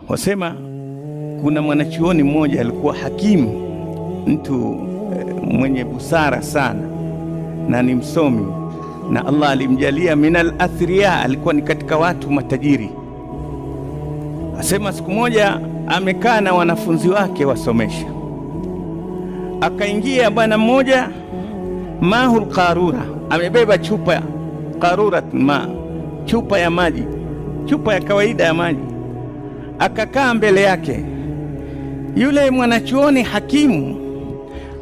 Wasema kuna mwanachuoni mmoja alikuwa hakimu, mtu mwenye busara sana na ni msomi, na Allah alimjalia minal athriya, alikuwa ni katika watu matajiri. Asema siku moja amekaa na wanafunzi wake wasomesha, akaingia bwana mmoja mahul qarura, amebeba chupa qarurat ma, chupa ya maji, chupa ya kawaida ya maji. Akakaa mbele yake. Yule mwanachuoni hakimu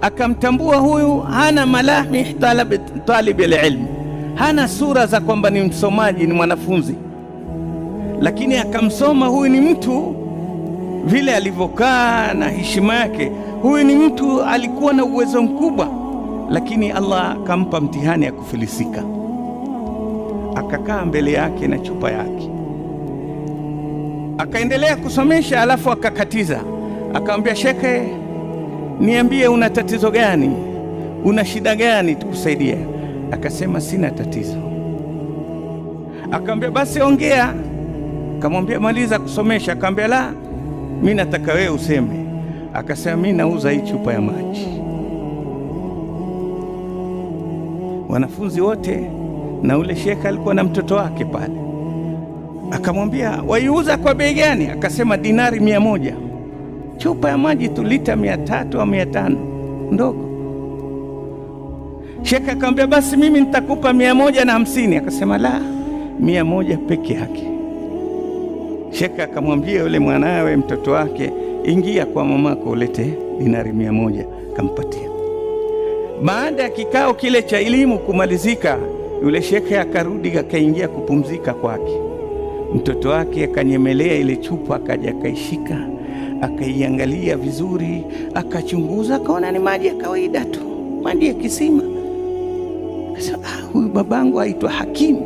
akamtambua huyu hana malahih talib alilm, hana sura za kwamba ni msomaji, ni mwanafunzi, lakini akamsoma huyu ni mtu vile alivyokaa na heshima yake. Huyu ni mtu alikuwa na uwezo mkubwa, lakini Allah akampa mtihani ya kufilisika. Akakaa mbele yake na chupa yake, akaendelea kusomesha, alafu akakatiza, akamwambia, shekhe, niambie una tatizo gani, una shida gani tukusaidie? Akasema sina tatizo. Akamwambia basi ongea. Akamwambia maliza kusomesha. Akamwambia la, mimi nataka wewe useme. Akasema mimi nauza hii chupa ya maji. Wanafunzi wote na ule shekhe alikuwa na mtoto wake pale, akamwambia waiuza kwa bei gani? Akasema dinari 100. Chupa ya maji tu lita 300 au 500 ndogo. Shekhe akamwambia basi mimi nitakupa 150. Akasema la, 100 peke yake. Shekhe akamwambia yule mwanawe, mtoto wake, ingia kwa mamako ulete dinari 100. Kampatia. Baada ya kikao kile cha elimu kumalizika, yule shekhe akarudi, akaingia kupumzika kwake. Mtoto wake akanyemelea ile chupa, akaja akaishika, akaiangalia vizuri, akachunguza, akaona ni maji ya kawaida tu, maji ya kisima. Akasema huyu babangu aitwa Hakimu,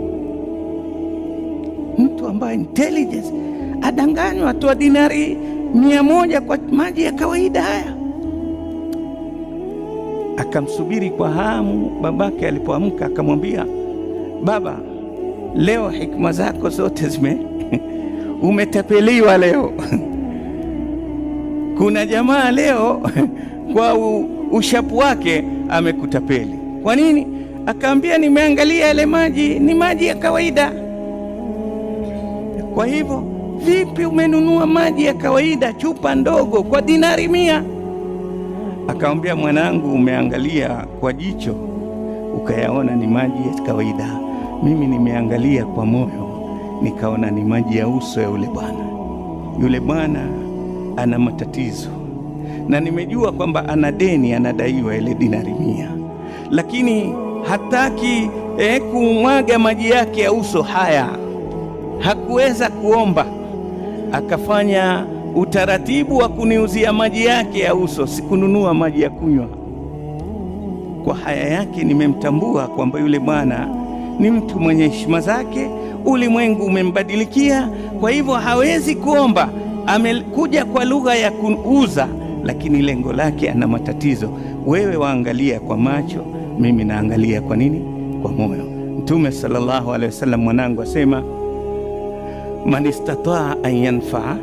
mtu ambaye intelligence, adanganywa atoa dinari 100 kwa maji ya kawaida haya. Akamsubiri kwa hamu. Babake alipoamka akamwambia, baba, leo hikma zako zote umetapeliwa leo. Kuna jamaa leo kwa ushapu wake amekutapeli. Kwa nini? Akaambia nimeangalia yale maji ni maji ya kawaida. Kwa hivyo vipi umenunua maji ya kawaida chupa ndogo kwa dinari 100? Akamwambia, mwanangu, umeangalia kwa jicho ukayaona ni maji ya kawaida, mimi nimeangalia kwa moyo nikaona ni maji ya uso ya yule bwana. Yule bwana ana matatizo, na nimejua kwamba ana deni, anadaiwa ile dinari 100, lakini hataki kumwaga maji yake ya uso haya. Hakuweza kuomba, akafanya utaratibu wa kuniuzia maji yake ya uso, sikununua maji ya kunywa. Kwa haya yake nimemtambua kwamba yule bwana ni mtu mwenye heshima zake, ulimwengu umembadilikia, kwa hivyo hawezi kuomba. Amekuja kwa lugha ya kuuza, lakini lengo lake ana matatizo. Wewe waangalia kwa macho, mimi naangalia kwa nini? Kwa moyo. Mtume sallallahu alaihi wasallam, mwanangu, asema man istataa an yanfaa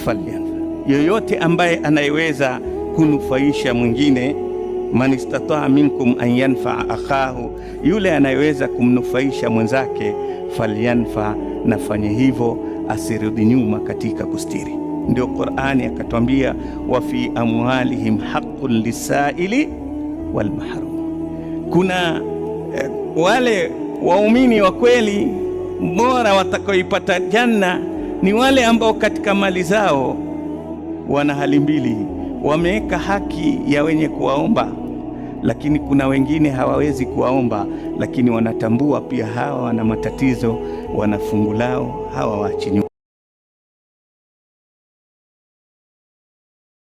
falyanfa, yoyote ambaye anayeweza kunufaisha mwingine. Man istataa minkum an yanfaa akhahu, yule anayeweza kumnufaisha mwenzake, falyanfa, nafanye hivyo, asirudi nyuma katika kustiri. Ndio Qur'ani akatwambia, wa fi amwalihim haqqun lisaili wal mahrum. Kuna wale waumini wa kweli bora watakaoipata janna ni wale ambao katika mali zao wana hali mbili, wameweka haki ya wenye kuwaomba, lakini kuna wengine hawawezi kuwaomba, lakini wanatambua pia hawa wana matatizo, wana fungu lao, hawa waachi nyuma.